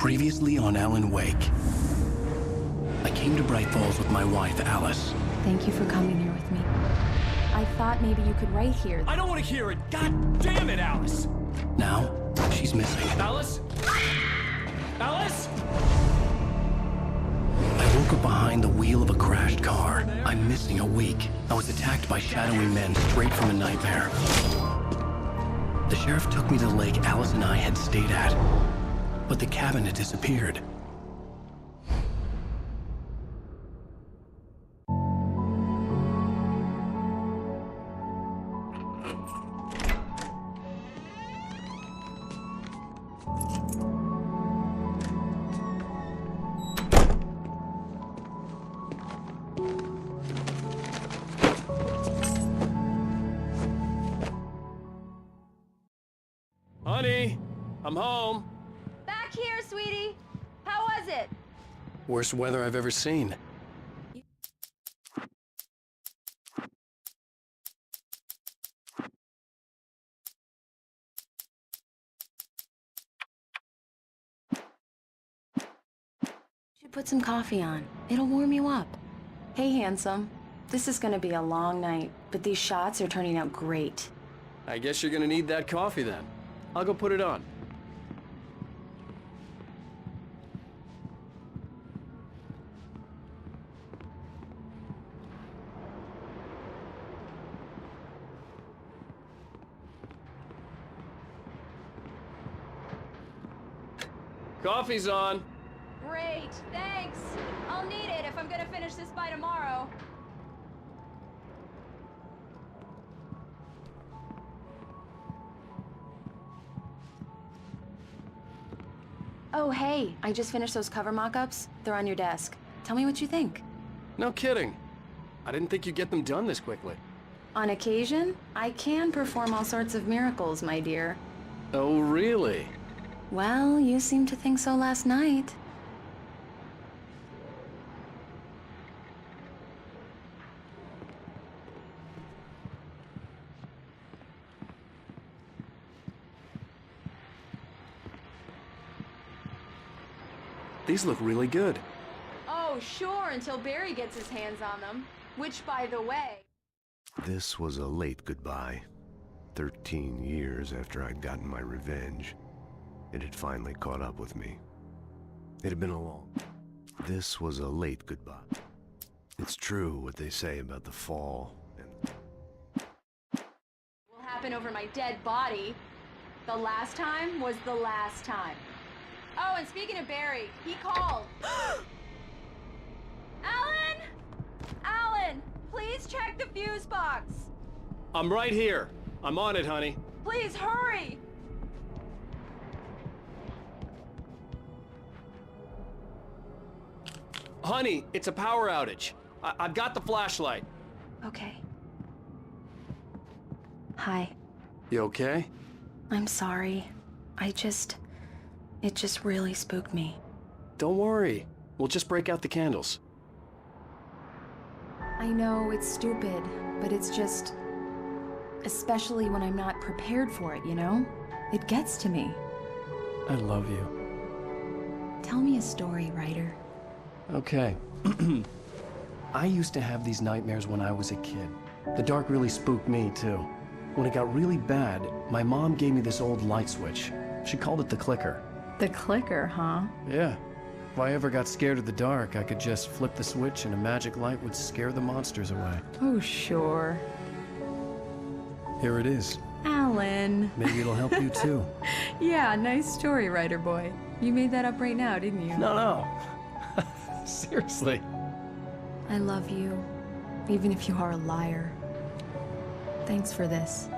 Previously on Alan Wake. I came to Bright Falls with my wife, Alice. Thank you for coming here with me. I thought maybe you could write here. I don't want to hear it! God damn it, Alice! Now, she's missing. Alice? Alice? I woke up behind the wheel of a crashed car. I'm missing a week. I was attacked by shadowy men straight from a nightmare. The sheriff took me to the lake Alice and I had stayed at, but the cabin had disappeared. Honey, I'm home. Back here, sweetie. How was it? Worst weather I've ever seen. Should put some coffee on. It'll warm you up. Hey, handsome. This is gonna be a long night, but these shots are turning out great. I guess you're gonna need that coffee then. I'll go put it on. Coffee's on. Great, thanks. I'll need it if I'm gonna finish this by tomorrow. Oh, hey, I just finished those cover mock-ups. They're on your desk. Tell me what you think. No kidding. I didn't think you'd get them done this quickly. On occasion, I can perform all sorts of miracles, my dear. Oh, really? Well, you seemed to think so last night. These look really good. Oh, sure, until Barry gets his hands on them. Which, by the way... This was a late goodbye. 13 years after I'd gotten my revenge, it had finally caught up with me. It had been a long... This was a late goodbye. It's true what they say about the fall and... Will happen over my dead body. The last time was the last time. Oh, and speaking of Barry, he called. Alan! Alan, please check the fuse box. I'm right here. I'm on it, honey. Please hurry! Honey, it's a power outage. I've got the flashlight. Okay. Hi. You okay? I'm sorry. It just really spooked me. Don't worry. We'll just break out the candles. I know it's stupid, but it's just... Especially when I'm not prepared for it, you know? It gets to me. I love you. Tell me a story, writer. Okay. I used to have these nightmares when I was a kid. The dark really spooked me, too. When it got really bad, my mom gave me this old light switch. She called it the clicker. The clicker, huh? Yeah. If I ever got scared of the dark, I could just flip the switch and a magic light would scare the monsters away. Oh, sure. Here it is. Alan. Maybe it'll help you, too. Yeah, nice story, writer boy. You made that up right now, didn't you? No. Seriously. I love you, even if you are a liar. Thanks for this.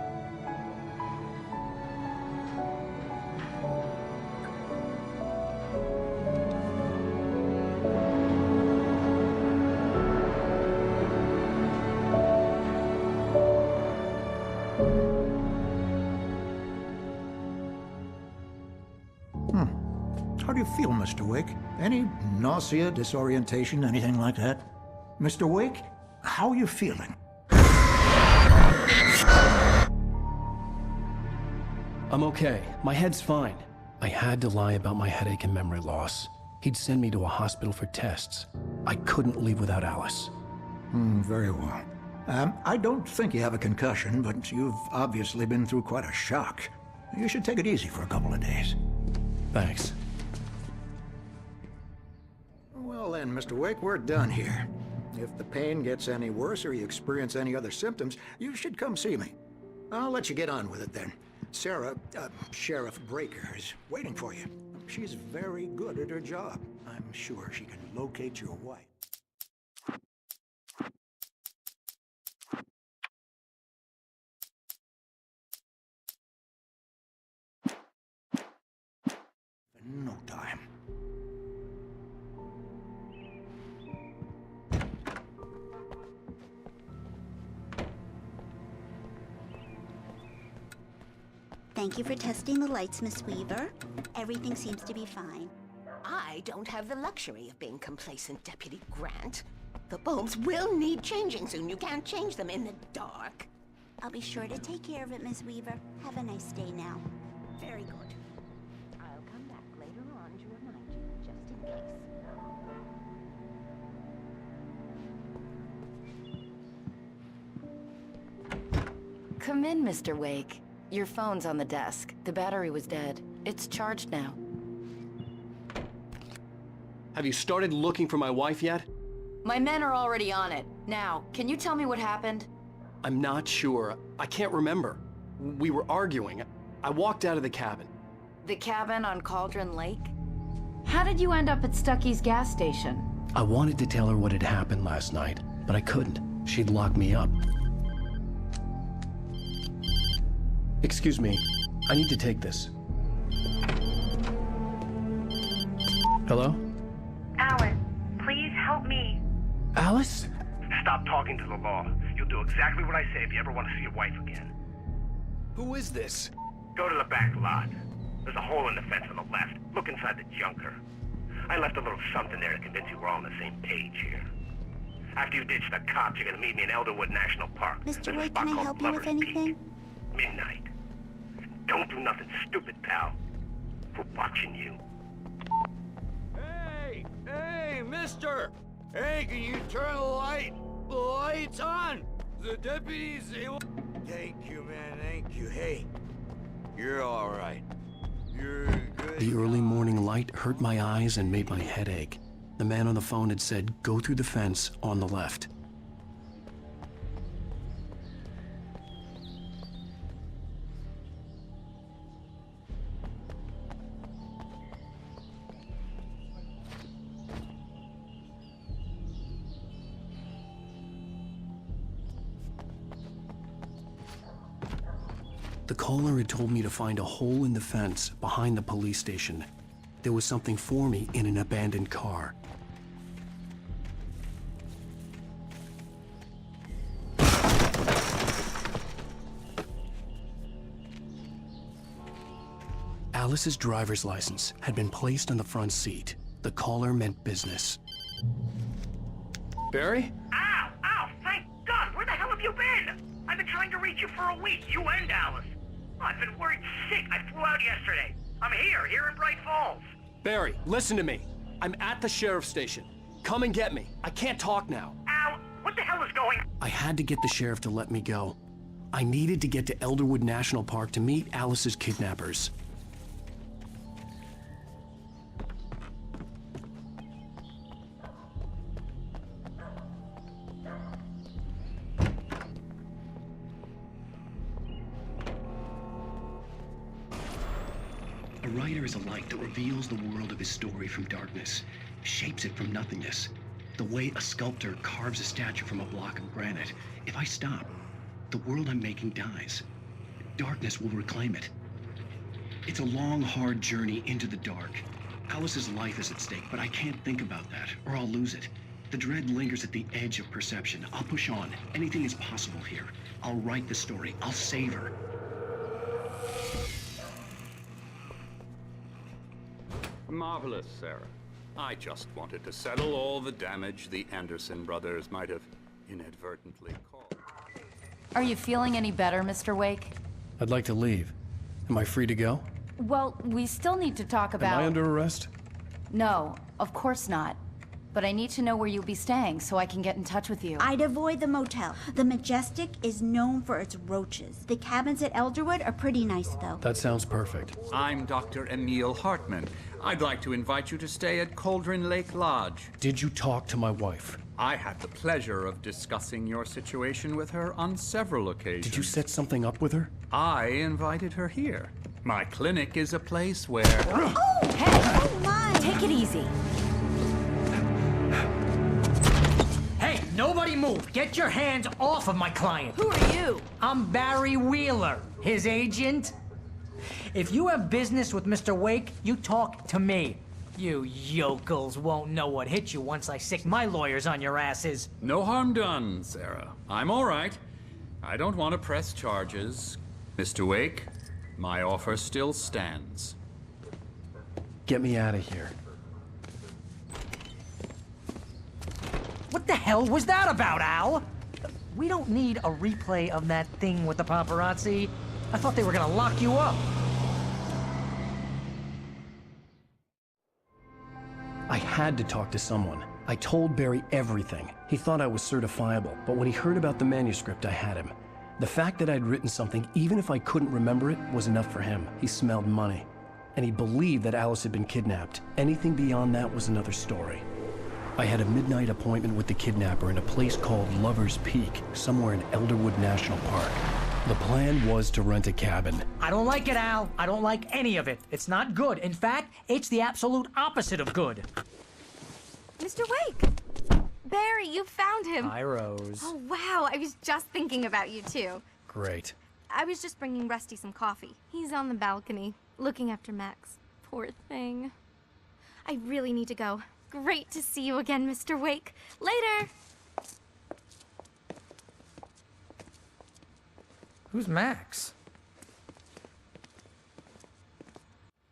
How do you feel, Mr. Wake? Any nausea, disorientation, anything like that? Mr. Wake, how are you feeling? I'm okay. My head's fine. I had to lie about my headache and memory loss. He'd send me to a hospital for tests. I couldn't leave without Alice. Very well. I don't think you have a concussion, but you've obviously been through quite a shock. You should take it easy for a couple of days. Thanks. Well then, Mr. Wake, we're done here. If the pain gets any worse or you experience any other symptoms, you should come see me. I'll let you get on with it then. Sarah, Sheriff Breaker, is waiting for you. She's very good at her job. I'm sure she can locate your wife. In no time. Thank you for testing the lights, Miss Weaver. Everything seems to be fine. I don't have the luxury of being complacent, Deputy Grant. The bulbs will need changing soon. You can't change them in the dark. I'll be sure to take care of it, Miss Weaver. Have a nice day now. Very good. I'll come back later on to remind you, just in case. Come in, Mr. Wake. Your phone's on the desk. The battery was dead. It's charged now. Have you started looking for my wife yet? My men are already on it. Now, can you tell me what happened? I'm not sure. I can't remember. We were arguing. I walked out of the cabin. The cabin on Cauldron Lake? How did you end up at Stucky's gas station? I wanted to tell her what had happened last night, but I couldn't. She'd lock me up. Excuse me. I need to take this. Hello? Alice, please help me. Alice? Stop talking to the law. You'll do exactly what I say if you ever want to see your wife again. Who is this? Go to the back lot. There's a hole in the fence on the left. Look inside the junker. I left a little something there to convince you we're all on the same page here. After you ditch the cops, you're gonna meet me in Elderwood National Park. Mr. There's a Wake, spot can I called help you with Lover's anything? Peak. Midnight. Don't do nothing stupid, pal. We're watching you. Hey, mister! Hey, can you turn the lights on? The deputies... Thank you, man, thank you. Hey, you're all right. You're good. The early morning light hurt my eyes and made my head ache. The man on the phone had said, go through the fence on the left. The caller had told me to find a hole in the fence behind the police station. There was something for me in an abandoned car. Alice's driver's license had been placed on the front seat. The caller meant business. Barry? Ow! Ow! Thank God! Where the hell have you been? I've been trying to reach you for a week, you and Alice. I've been worried sick. I flew out yesterday. I'm here in Bright Falls. Barry, listen to me. I'm at the sheriff's station. Come and get me. I can't talk now. Ow! What the hell is going on? I had to get the sheriff to let me go. I needed to get to Elderwood National Park to meet Alice's kidnappers. A writer is a light that reveals the world of his story from darkness, shapes it from nothingness. The way a sculptor carves a statue from a block of granite. If I stop, the world I'm making dies. Darkness will reclaim it. It's a long, hard journey into the dark. Alice's life is at stake, but I can't think about that, or I'll lose it. The dread lingers at the edge of perception. I'll push on. Anything is possible here. I'll write the story. I'll save her. Marvelous, Sarah. I just wanted to settle all the damage the Anderson brothers might have inadvertently caused. Are you feeling any better, Mr. Wake? I'd like to leave. Am I free to go? Well, we still need to talk about... Am I under arrest? No, of course not. But I need to know where you'll be staying so I can get in touch with you. I'd avoid the motel. The Majestic is known for its roaches. The cabins at Elderwood are pretty nice, though. That sounds perfect. I'm Dr. Emil Hartman. I'd like to invite you to stay at Cauldron Lake Lodge. Did you talk to my wife? I had the pleasure of discussing your situation with her on several occasions. Did you set something up with her? I invited her here. My clinic is a place where... Oh! Hey! Oh, my! Take it easy. Hey, nobody move! Get your hands off of my client! Who are you? I'm Barry Wheeler, his agent. If you have business with Mr. Wake, you talk to me. You yokels won't know what hit you once I sick my lawyers on your asses. No harm done, Sarah. I'm all right. I don't want to press charges. Mr. Wake, my offer still stands. Get me out of here. What the hell was that about, Al? We don't need a replay of that thing with the paparazzi. I thought they were gonna lock you up. I had to talk to someone. I told Barry everything. He thought I was certifiable, but when he heard about the manuscript, I had him. The fact that I'd written something, even if I couldn't remember it, was enough for him. He smelled money. And he believed that Alice had been kidnapped. Anything beyond that was another story. I had a midnight appointment with the kidnapper in a place called Lover's Peak, somewhere in Elderwood National Park. The plan was to rent a cabin. I don't like it, Al. I don't like any of it. It's not good. In fact, it's the absolute opposite of good. Mr. Wake! Barry, you found him. Hi, Rose. Oh, wow. I was just thinking about you, too. Great. I was just bringing Rusty some coffee. He's on the balcony, looking after Max. Poor thing. I really need to go. Great to see you again, Mr. Wake. Later! Who's Max?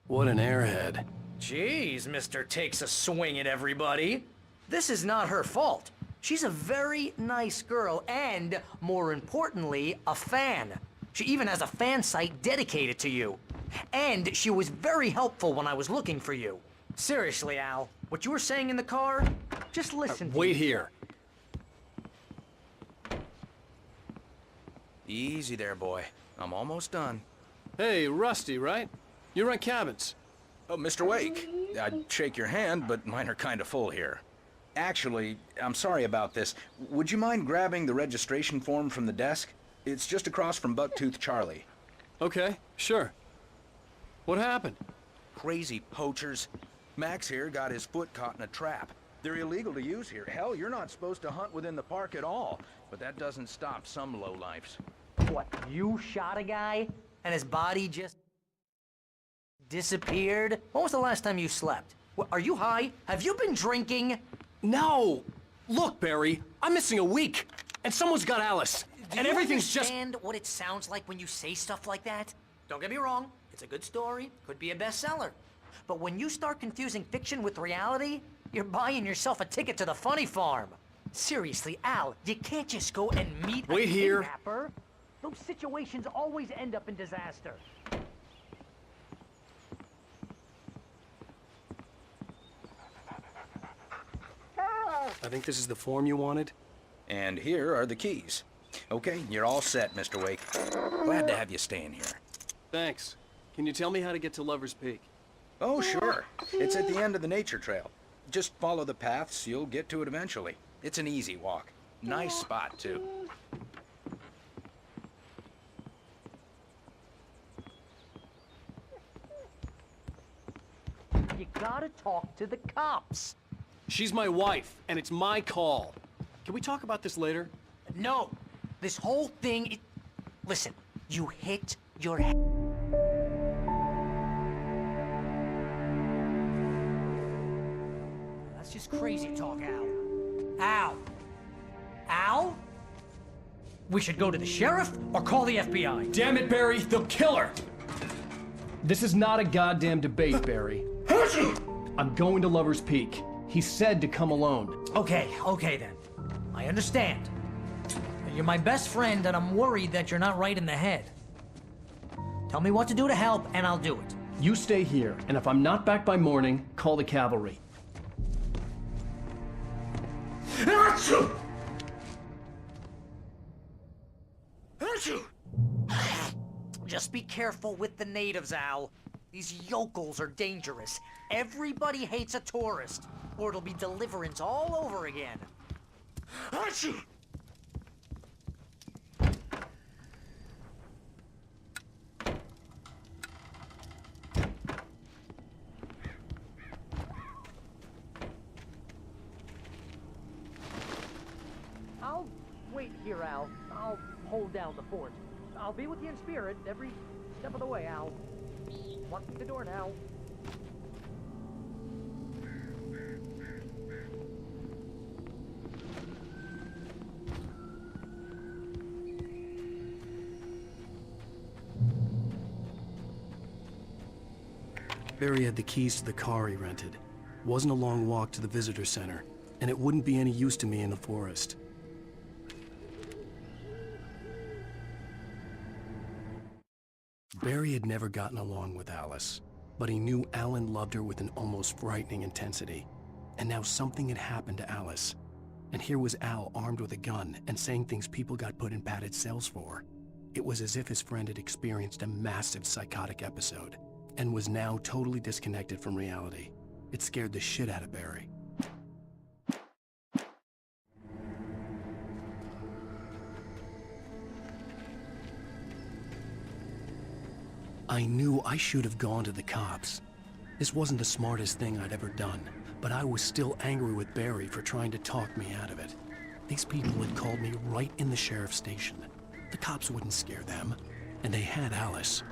What an airhead. Jeez, Mr. Takes a swing at everybody. This is not her fault. She's a very nice girl and, more importantly, a fan. She even has a fan site dedicated to you. And she was very helpful when I was looking for you. Seriously, Al, what you were saying in the car, just listen to Wait me. here. Easy there, boy. I'm almost done. Hey, Rusty, right? You rent cabins. Oh, Mr. Wake. I'd shake your hand, but mine are kind of full here. Actually, I'm sorry about this. Would you mind grabbing the registration form from the desk? It's just across from Bucktooth Charlie. Okay, sure. What happened? Crazy poachers. Max here got his foot caught in a trap. They're illegal to use here. Hell, you're not supposed to hunt within the park at all. But that doesn't stop some lowlifes. What, you shot a guy and his body just disappeared? When was the last time you slept? What, are you high? Have you been drinking? No! Look, Barry, I'm missing a week, and someone's got Alice, and everything's just... Do you understand what it sounds like when you say stuff like that? Don't get me wrong, it's a good story, could be a bestseller. But when you start confusing fiction with reality, you're buying yourself a ticket to the funny farm. Seriously, Al, you can't just go and meet a kidnapper. Those situations always end up in disaster. I think this is the form you wanted. And here are the keys. Okay, you're all set, Mr. Wake. Glad to have you staying here. Thanks. Can you tell me how to get to Lover's Peak? Oh, sure. It's at the end of the nature trail. Just follow the paths, you'll get to it eventually. It's an easy walk. Nice spot, too. You gotta talk to the cops. She's my wife, and it's my call. Can we talk about this later? No. This whole thing, listen, you hit your head. That's just crazy talk, Al. Al? Al? We should go to the sheriff or call the FBI. Damn it, Barry, they'll kill her! This is not a goddamn debate, Barry. I'm going to Lover's Peak. He said to come alone. Okay then. I understand. You're my best friend, and I'm worried that you're not right in the head. Tell me what to do to help, and I'll do it. You stay here, and if I'm not back by morning, call the cavalry. Just be careful with the natives, Al. These yokels are dangerous. Everybody hates a tourist, or it'll be Deliverance all over again. I'll wait here, Al. I'll hold down the fort. I'll be with you in spirit every step of the way, Al. Walk through the door now. Barry had the keys to the car he rented. Wasn't a long walk to the visitor center, and it wouldn't be any use to me in the forest. Barry had never gotten along with Alice, but he knew Alan loved her with an almost frightening intensity. And now something had happened to Alice. And here was Al armed with a gun and saying things people got put in padded cells for. It was as if his friend had experienced a massive psychotic episode and was now totally disconnected from reality. It scared the shit out of Barry. I knew I should have gone to the cops. This wasn't the smartest thing I'd ever done, but I was still angry with Barry for trying to talk me out of it. These people had called me right in the sheriff's station. The cops wouldn't scare them, and they had Alice.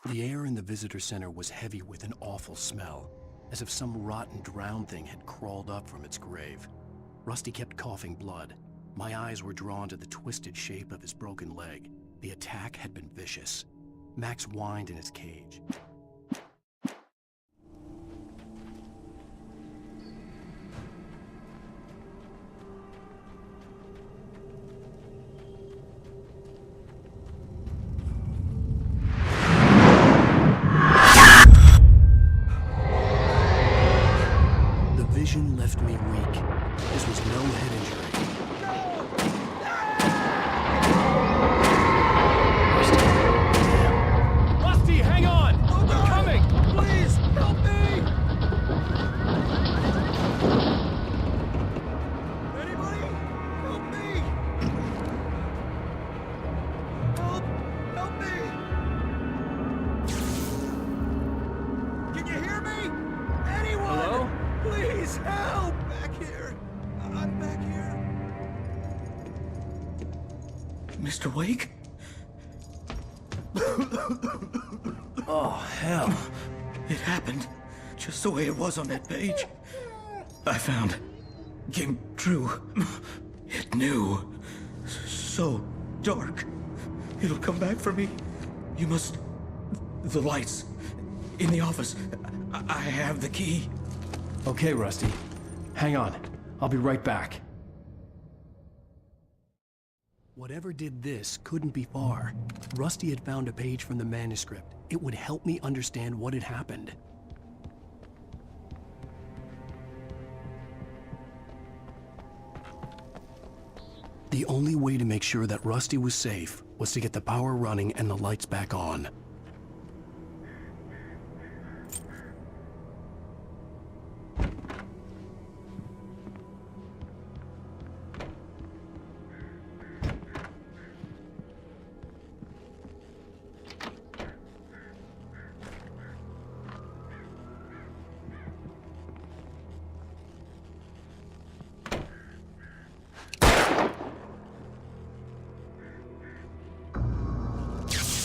The air in the visitor center was heavy with an awful smell, as if some rotten drowned thing had crawled up from its grave. Rusty kept coughing blood. My eyes were drawn to the twisted shape of his broken leg. The attack had been vicious. Max whined in his cage. Vision left me weak. This was no head injury. Rusty, hang on! I'm coming! Please, help me! Anybody? Help me! Help me! Can you hear me? Anyone? Hello? Please help! Back here! I'm back here! Mr. Wake? Oh, hell. It happened just the way it was on that page. I found. Came true. It knew. So dark. It'll come back for me. You must... The lights. In the office. I have the key. Okay, Rusty. Hang on. I'll be right back. Whatever did this couldn't be far. Rusty had found a page from the manuscript. It would help me understand what had happened. The only way to make sure that Rusty was safe was to get the power running and the lights back on.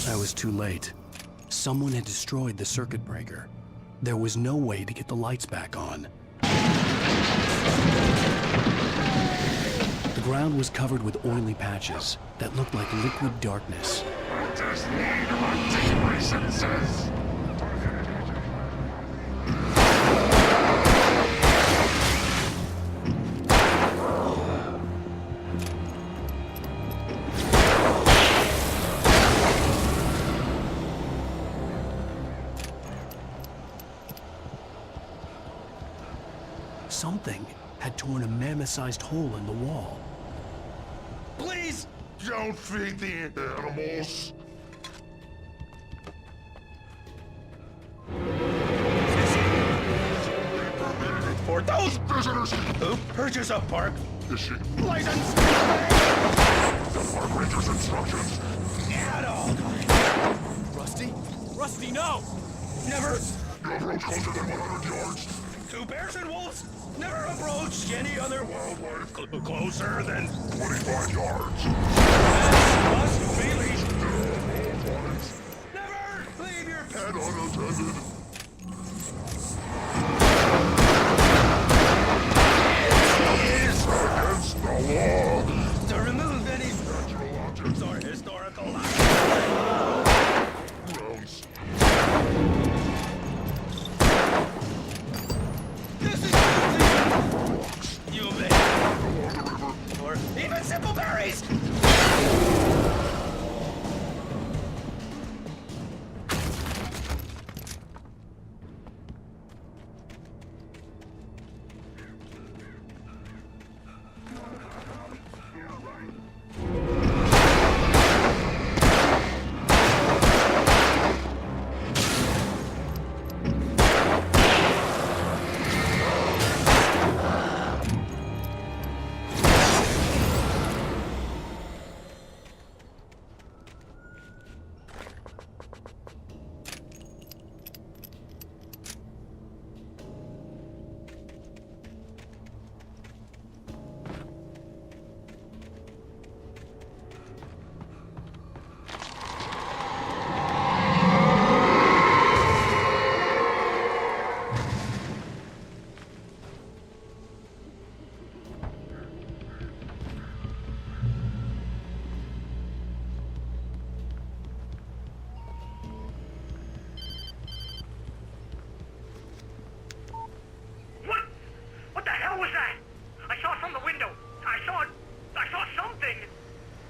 I was too late. Someone had destroyed the circuit breaker. There was no way to get the lights back on. The ground was covered with oily patches that looked like liquid darkness. Something had torn a mammoth-sized hole in the wall. Please! Don't feed the animals. For those visitors who purchase a park license. The park ranger's instructions. At all times. Rusty? Rusty, no! Never. You approach closer than 100 yards. To bears and wolves, never approach any other wildlife closer than 25 yards. Must be leashed. Never leave your pet unattended. It is against the law to remove any structural objects or historical grounds. You may. Or even simple berries.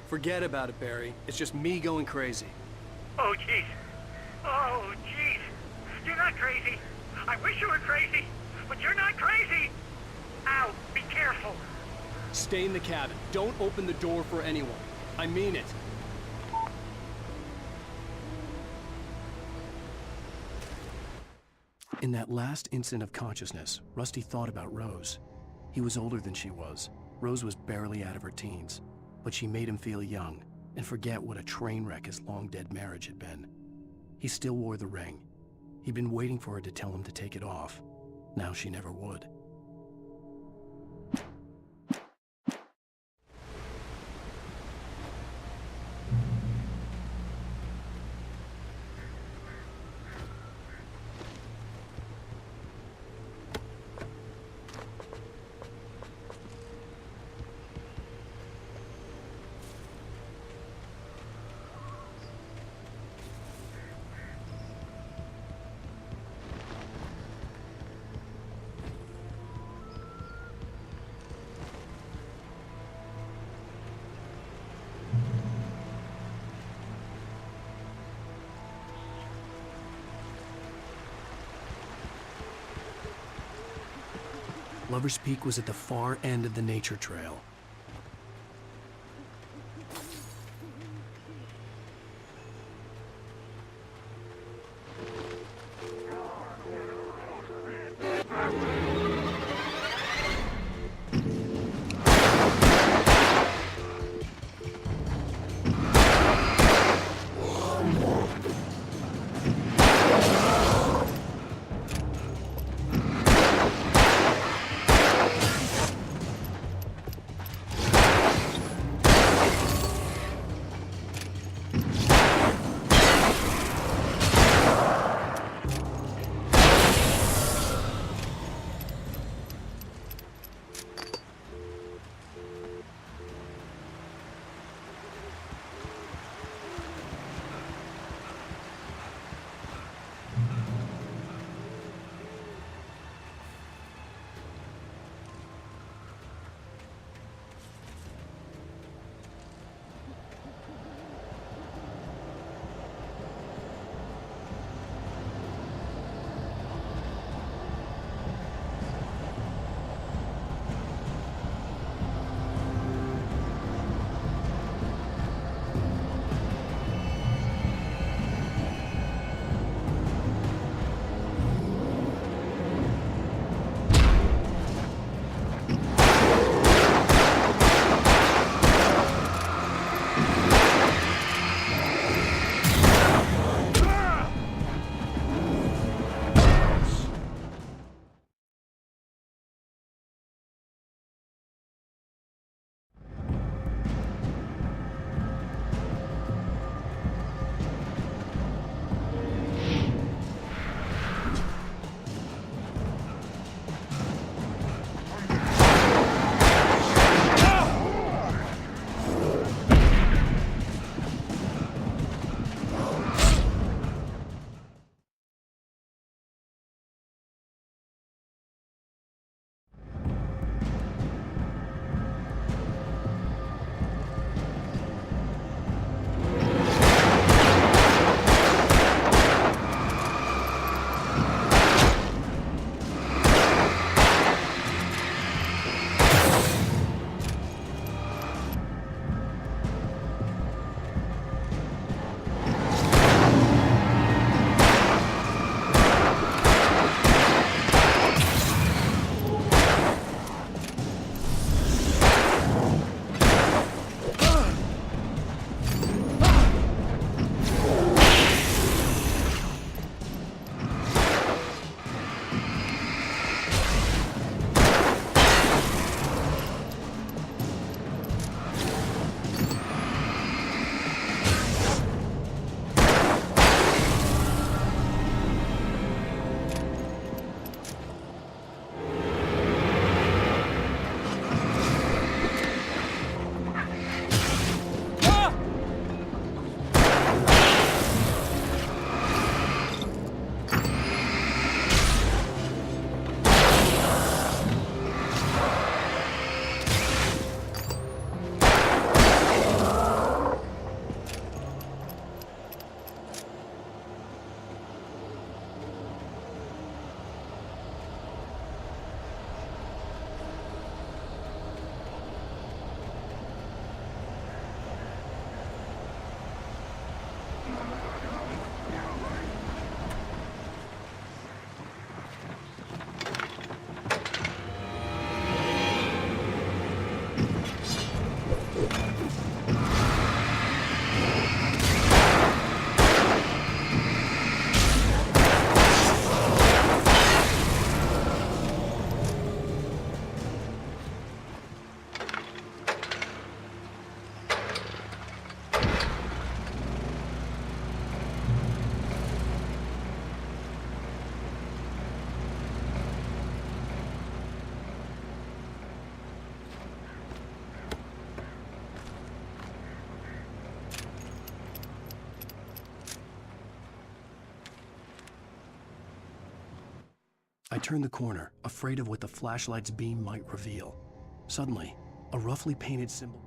Forget about it, Barry. It's just me going crazy. Oh, jeez. Oh, jeez. You're not crazy. I wish you were crazy, but you're not crazy. Ow, be careful. Stay in the cabin. Don't open the door for anyone. I mean it. In that last instant of consciousness, Rusty thought about Rose. He was older than she was. Rose was barely out of her teens, but she made him feel young and forget what a train wreck his long-dead marriage had been. He still wore the ring. He'd been waiting for her to tell him to take it off. Now she never would. Lover's Peak was at the far end of the nature trail. I turned the corner, afraid of what the flashlight's beam might reveal. Suddenly, a roughly painted symbol...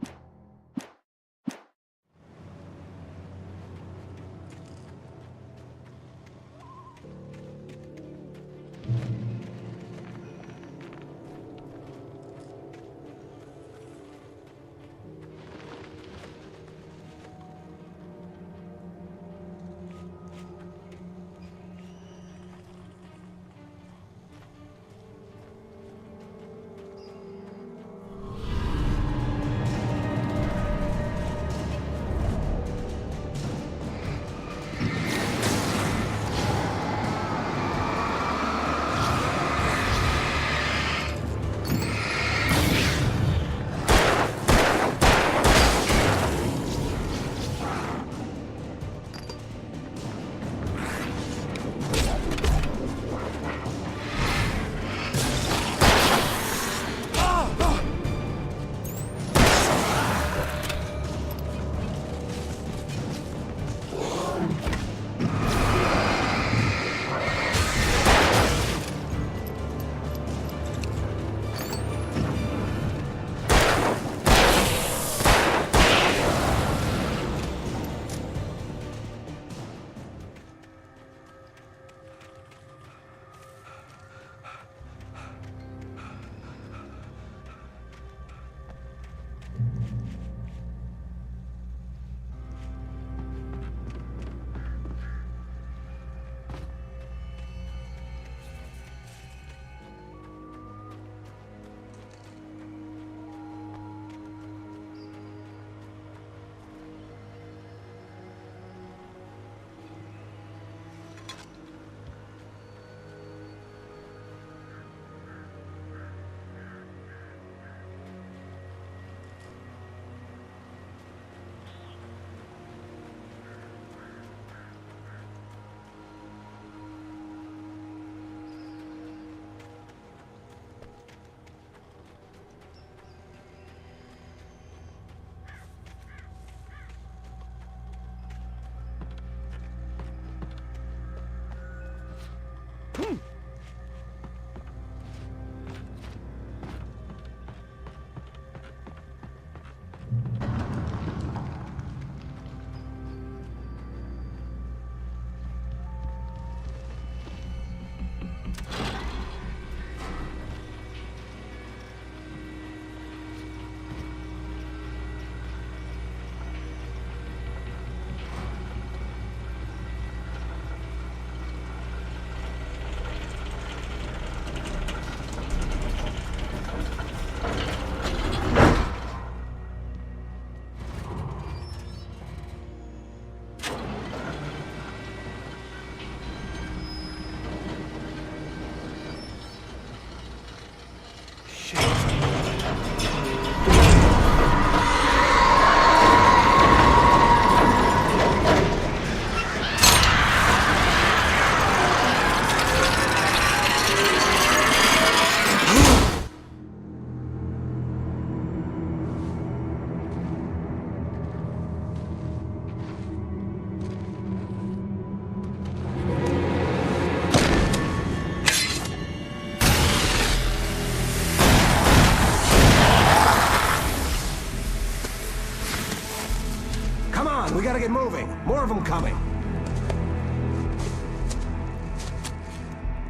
We gotta get moving. More of them coming.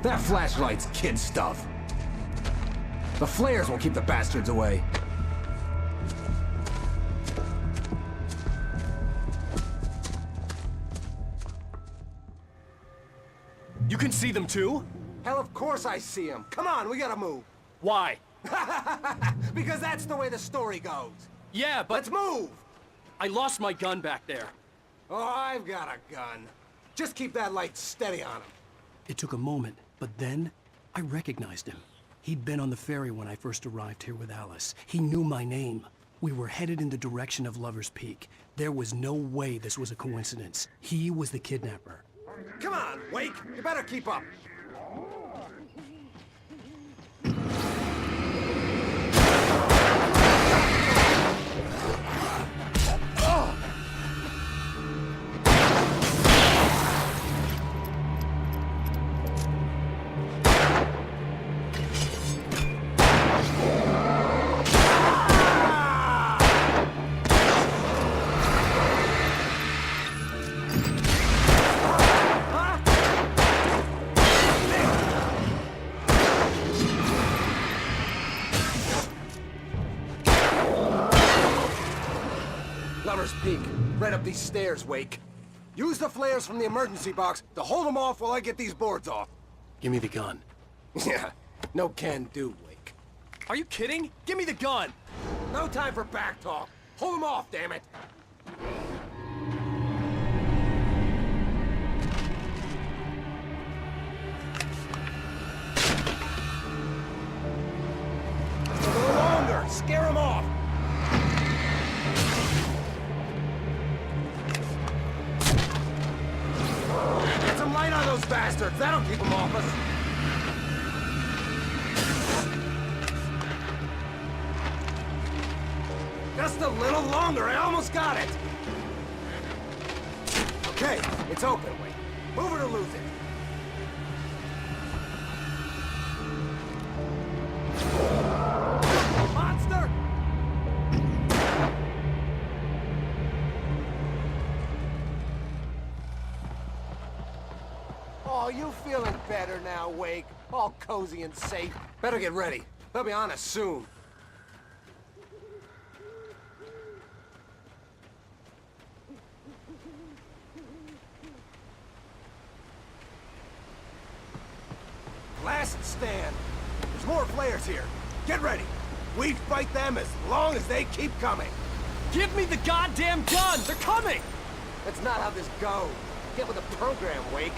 That flashlight's kid stuff. The flares will keep the bastards away. You can see them too? Hell, of course I see them. Come on, we gotta move. Why? Because that's the way the story goes. Yeah, but... Let's move! I lost my gun back there. Oh, I've got a gun. Just keep that light steady on him. It took a moment, but then I recognized him. He'd been on the ferry when I first arrived here with Alice. He knew my name. We were headed in the direction of Lover's Peak. There was no way this was a coincidence. He was the kidnapper. Come on, Wake! You better keep up! Lover's Peak. Right up these stairs, Wake. Use the flares from the emergency box to hold them off while I get these boards off. Give me the gun. Yeah, no can do, Wake. Are you kidding? Give me the gun! No time for back talk. Hold them off, damn it. A little longer. Scare them off. Get some light on those bastards. That'll keep them off us. Just a little longer. I almost got it. Okay, it's open. Wait. Move it or lose it. Monster! Oh, you feeling better now, Wake? All cozy and safe. Better get ready. They'll be on us soon. Last stand. There's more flares here. Get ready. We fight them as long as they keep coming. Give me the goddamn gun! They're coming! That's not how this goes. Get with the program, Wake.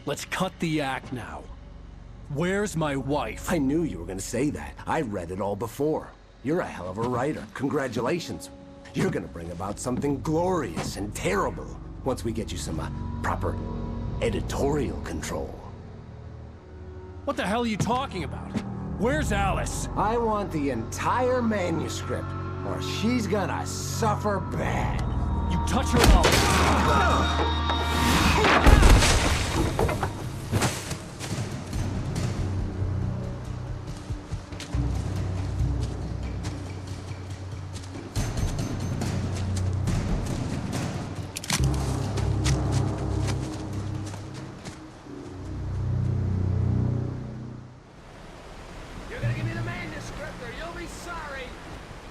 Let's cut the act now. Where's my wife? I knew you were gonna say that. I read it all before. You're a hell of a writer. Congratulations. You're gonna bring about something glorious and terrible once we get you some proper editorial control. What the hell are you talking about? Where's Alice? I want the entire manuscript, or she's gonna suffer bad. You touch her mouth.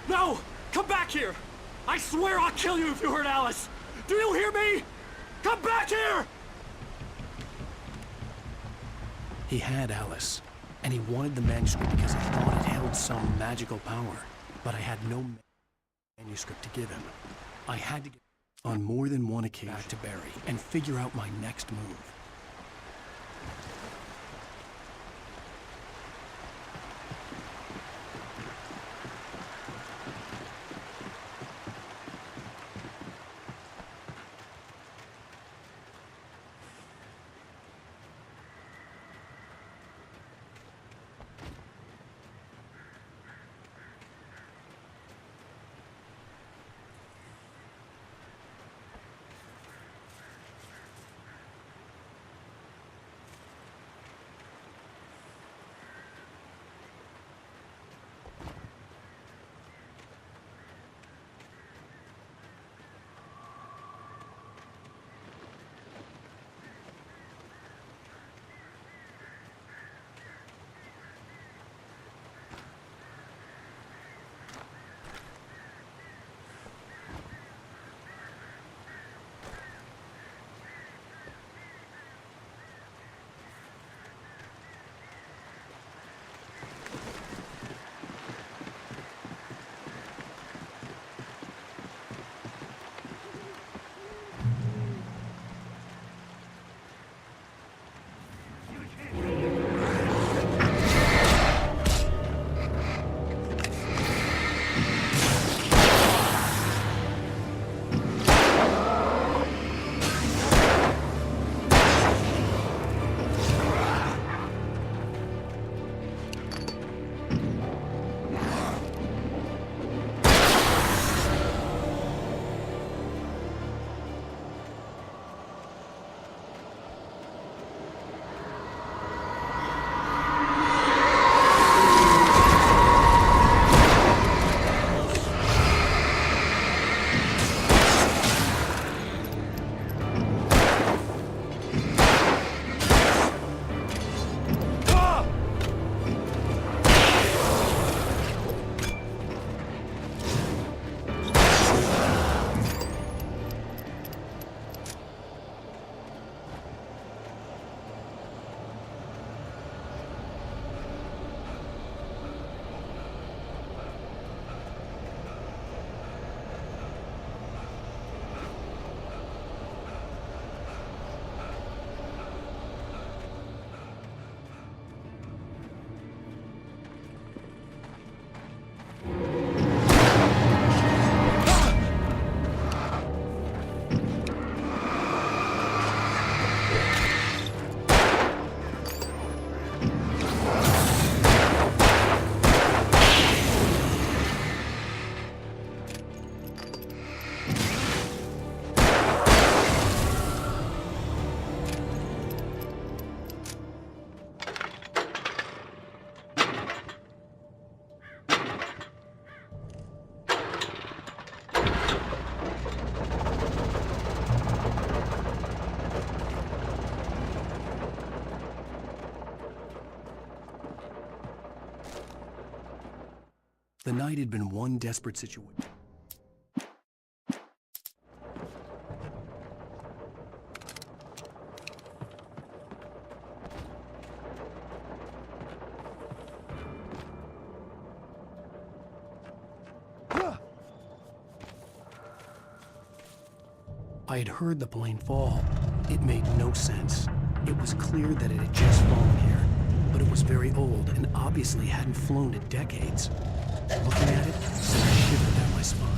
No! Come back here! I swear I'll kill you if you hurt Alice! Do you hear me? Come back here! He had Alice. And he wanted the manuscript because he thought it held some magical power. But I had no manuscript to give him. I had to get on more than one occasion back to Barry and figure out my next move. The night had been one desperate situation. I had heard the plane fall. It made no sense. It was clear that it had just fallen here, but it was very old and obviously hadn't flown in decades. Looking at it sent a shiver down my spine.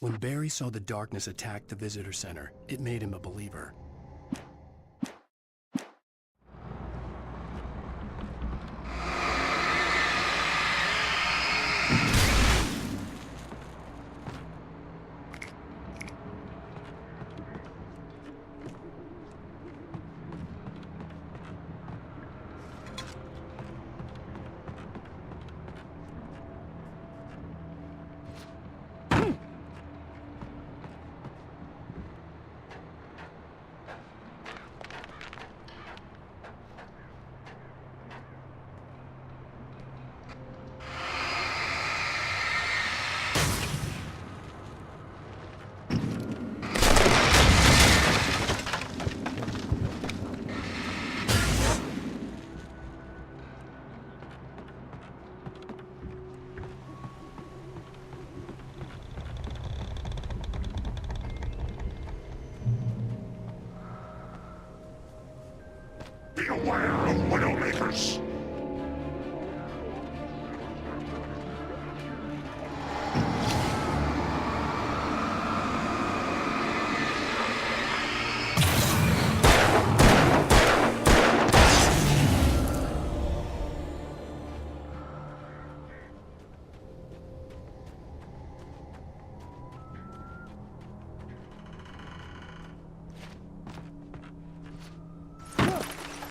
When Barry saw the darkness attack the visitor center, it made him a believer. Beware of Widowmakers!